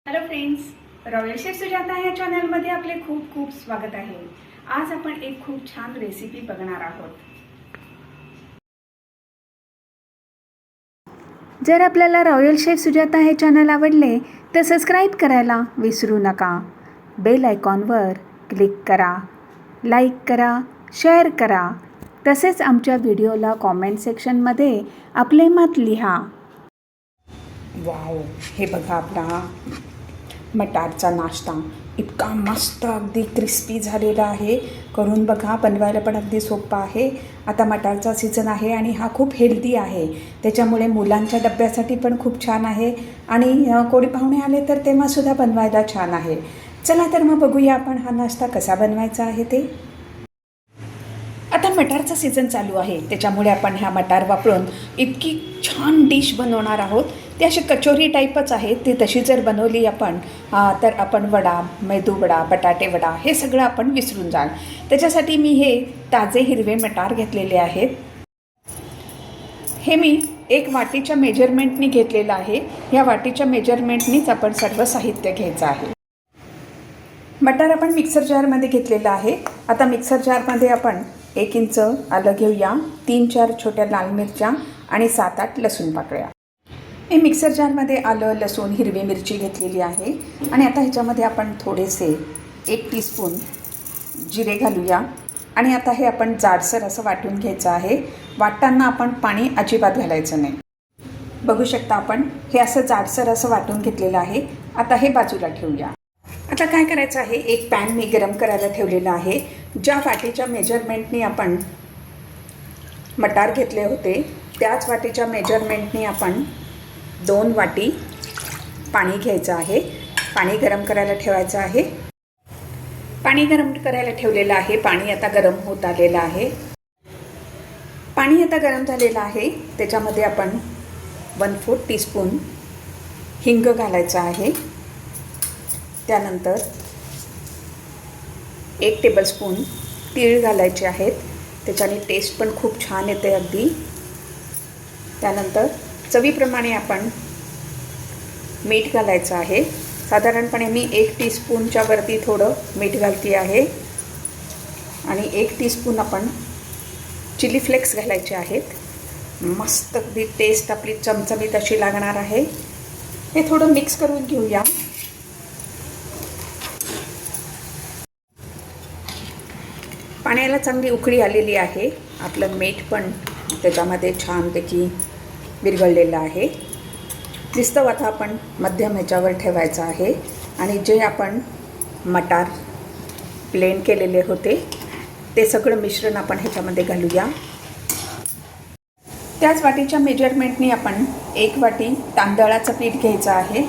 Hello friends, royal chef Sujata या चॅनलमध्ये आपले खूप खूप स्वागत आहे। आज आपण एक खूप छान रेसिपी बघणार आहोत। जर आपल्याला रॉयल शेफ सुजाता हे चॅनल आवडले तर सबस्क्राईब करायला विसरू नका। बेल आयकॉनवर क्लिक करा, लाईक करा, शेअर करा। तसेच आमच्या व्हिडिओला कॉमेंट सेक्शनमध्ये आपले मत लिहा। वाव, हे बघा आपला मटारचा नाश्ता इतका मस्त अगदी क्रिस्पी झालेला आहे। करून बघा, बनवायला पण अगदी सोपा आहे। आता मटारचा सीझन आहे आणि हा खूप हेल्दी आहे, त्याच्यामुळे मुलांच्या डब्यासाठी पण खूप छान आहे आणि कोणी पाहुणे आले तर तेव्हासुद्धा बनवायला छान आहे। चला तर मग बघूया आपण हा नाश्ता कसा बनवायचा आहे ते। आता मटारचा सीझन चालू आहे, त्याच्यामुळे आपण ह्या मटार वापरून इतकी छान डिश बनवणार आहोत। ती अशी कचोरी टाईपच आहे। ती तशी जर बनवली आपण तर आपण वडा, मेदूवडा, बटाटे वडा हे सगळं आपण विसरून जाल। त्याच्यासाठी मी हे ताजे हिरवे मटार घेतलेले आहेत। हे मी एक वाटीच्या मेजरमेंटनी घेतलेलं आहे। ह्या वाटीच्या मेजरमेंटनीच आपण सर्व साहित्य घ्यायचं आहे। मटार आपण मिक्सर जारमध्ये घेतलेलं आहे। आता मिक्सर जारमध्ये आपण 1 इंच आलं घेऊया, 3-4 छोट्या लाल मिरच्या आणि 7-8 लसूण पाकळ्या। हे मिक्सर जारमध्ये आलं, लसूण, हिरवी मिरची घेतलेली आहे आणि आता ह्याच्यामध्ये आपण थोडेसे 1 टीस्पून जिरे घालूया आणि आता हे आपण जाडसर असं वाटून घ्यायचं आहे। वाटताना आपण पाणी अजिबात घालायचं नाही। बघू शकता आपण हे असं जाडसर असं वाटून घेतलेलं आहे। आता हे बाजूला ठेवूया। आता काय करायचं आहे, एक पॅन मी गरम करायला ठेवलेला आहे। ज्या वाटीच्या मेजरमेंटनी आपण मटार घेतले होते त्याच वाटीच्या मेजरमेंटनी आपण 2 वाटी पाणी घ्यायचं आहे। पाणी गरम करायला ठेवायचं आहे। पाणी गरम करायला ठेवलेलं आहे। पाणी आता गरम होत आलेलं आहे। पाणी आता गरम झालेलं आहे। त्याच्यामध्ये आपण 1/4 टीस्पून हिंग घालायचं आहे। त्यानंतर 1 टेबलस्पून तीळ घालायचे आहेत, त्याच्याने टेस्ट पण खूप छान येते अगदी। त्यानंतर चवीप्रमाणे आपण मीठ घालायचं आहे। साधारणपणे मी 1 टीस्पूनच्या वरती थोडं मीठ घालते आहे आणि 1 टीस्पून आपण चिली फ्लेक्स घालायचे आहेत। मस्त अगदी टेस्ट आपली चमचमीत अशी लागणार आहे। हे थोडं मिक्स करून घेऊया। पाण्याला चांगली उकळी आलेली आहे। आपलं मीठ पण त्याच्यामध्ये छानपैकी विरघळलेलं आहे। दिसतं आता आपण मध्यम ह्याच्यावर ठेवायचं आहे आणि जे आपण मटार ब्लेंड केलेले होते ते सगळं मिश्रण आपण ह्याच्यामध्ये घालूया। त्याच वाटीच्या मेजरमेंटनी आपण 1 वाटी तांदळाचं पीठ घ्यायचं आहे।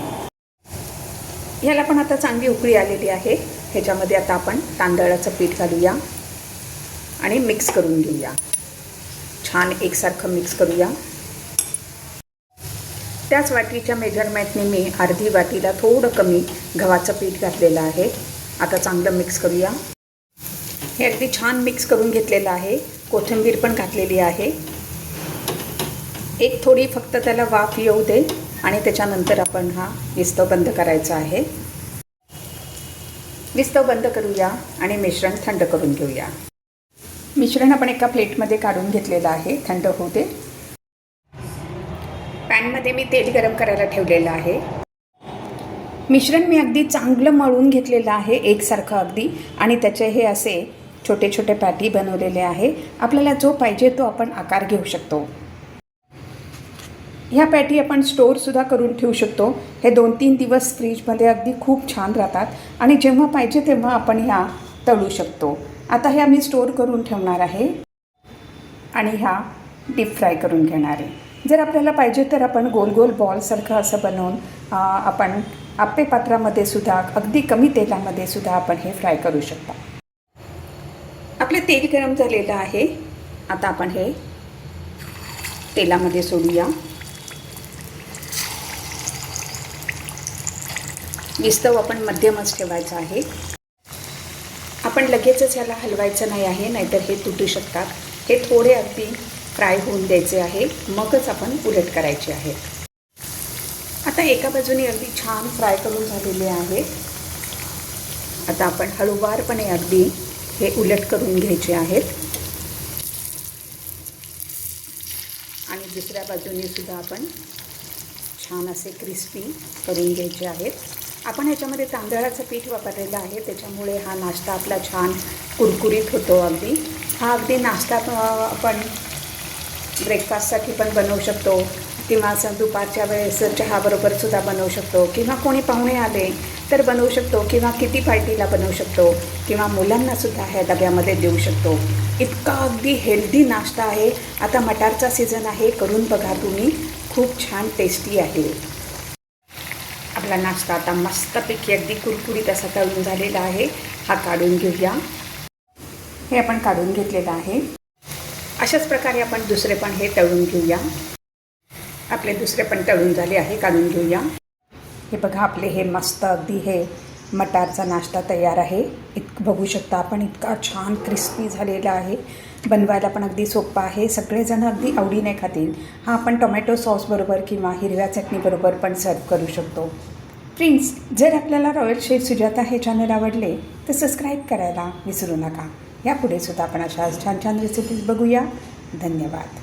ह्याला पण आता चांगली उकळी आलेली आहे। ह्याच्यामध्ये आता आपण तांदळाचं पीठ घालूया आणि मिक्स करून घेऊया। छान एकसारखं मिक्स करूया। त्याच वाटीच्या मेजरमेंटने मी अर्धी वाटीला थोडं कमी गव्हाचं पीठ घातलेलं आहे। आता चांगलं मिक्स करूया। हे अगदी छान मिक्स करून घेतलेलं आहे। कोथिंबीर पण घातलेली आहे। एक थोडी फक्त त्याला वाफ येऊ दे आणि त्याच्यानंतर आपण हा विस्तव बंद करायचा आहे। विस्तव बंद करूया आणि मिश्रण थंड करून घेऊया। मिश्रण आपण एका प्लेटमध्ये काढून घेतलेलं आहे, थंड होऊ दे। पॅनमध्ये मी तेल गरम करायला ठेवलेलं आहे। मिश्रण मी अगदी चांगलं मळून घेतलेलं आहे, एकसारखं अगदी, आणि त्याचे हे असे छोटे छोटे पॅटी बनवलेले आहे। आपल्याला जो पाहिजे तो आपण आकार घेऊ शकतो। ह्या पॅटी आपण स्टोअरसुद्धा करून ठेवू शकतो। हे 2-3 दिवस फ्रीजमध्ये अगदी खूप छान राहतात आणि जेव्हा पाहिजे तेव्हा आपण ह्या तळू शकतो। आता ह्या मी स्टोअर करून ठेवणार आहे आणि ह्या डीप फ्राय करून घेणार आहे। जर आपल्याला पाहिजे तर आपण गोल गोल बॉलसारखं असं बनवून आपण आप्पे पात्रामध्ये सुद्धा अगदी कमी तेलामध्ये सुद्धा आपण हे फ्राय करू शकता। आपले तेल गरम झालेलं आहे। आता आपण हे तेलामध्ये सोडूया। विस्तव आपण मध्यमच ठेवायचं आहे। आपण लगेचच ह्याला हलवायचं नाही आहे, नाहीतर हे तुटू शकतात। हे थोडे अगदी फ्राय होऊन द्यायचे आहे, मगच आपण उलट करायचे आहे। आता एका बाजूने अगदी छान फ्राय करून झालेले आहे. आता आपण हळूवारपणे अगदी हे उलट करून घ्यायचे आहेत आणि दुसऱ्या बाजूने सुद्धा आपण छान असे क्रिस्पी करून घ्यायचे आहेत. आपण ह्याच्यामध्ये तांदळाचं पीठ वापरलेलं आहे, त्याच्यामुळे हा नाश्ता आपला छान कुरकुरीत होतो. हा अगदी नाश्ता आपण ब्रेकफास्टसाठी पण बनवू शकतो किंवा असं दुपारच्या वेळेस चहाबरोबरसुद्धा बनवू शकतो किंवा कोणी पाहुणे आले तर बनवू शकतो किंवा किटी पार्टीला बनवू शकतो किंवा मुलांनासुद्धा ह्या डब्यामध्ये देऊ शकतो. इतका अगदी हेल्दी नाश्ता आहे. आता मटारचा सीझन आहे, करून बघा तुम्ही, खूप छान टेस्टी आहे. आपला नाश्ता आता मस्तपैकी अगदी कुरकुरीत असा तळून झालेला आहे. हा काढून घेऊया. हे आपण काढून घेतलेलं आहे. अशाच प्रकारे आपण दुसरे पण हे तळून घेऊया. आपले दुसरे पण तळून झाले आहे, काढून घेऊया. हे बघा, आपले हे मस्त अगदी हे मटारचा नाश्ता तयार आहे. बघू शकता आपण, इतका छान क्रिस्पी झालेला आहे. बनवायला पण अगदी सोपं आहे. सगळेजण अगदी आवडीने खातील. हा आपण टोमॅटो सॉसबरोबर किंवा हिरव्या चटणीबरोबर पण सर्व करू शकतो. फ्रेंड्स, जर आपल्याला रॉयल शेफ सुजाता हे चॅनल आवडले तर सबस्क्राईब करायला विसरू नका. यापुढे सुद्धा आपण अशा छान छान रेसिपीज बघूया. धन्यवाद.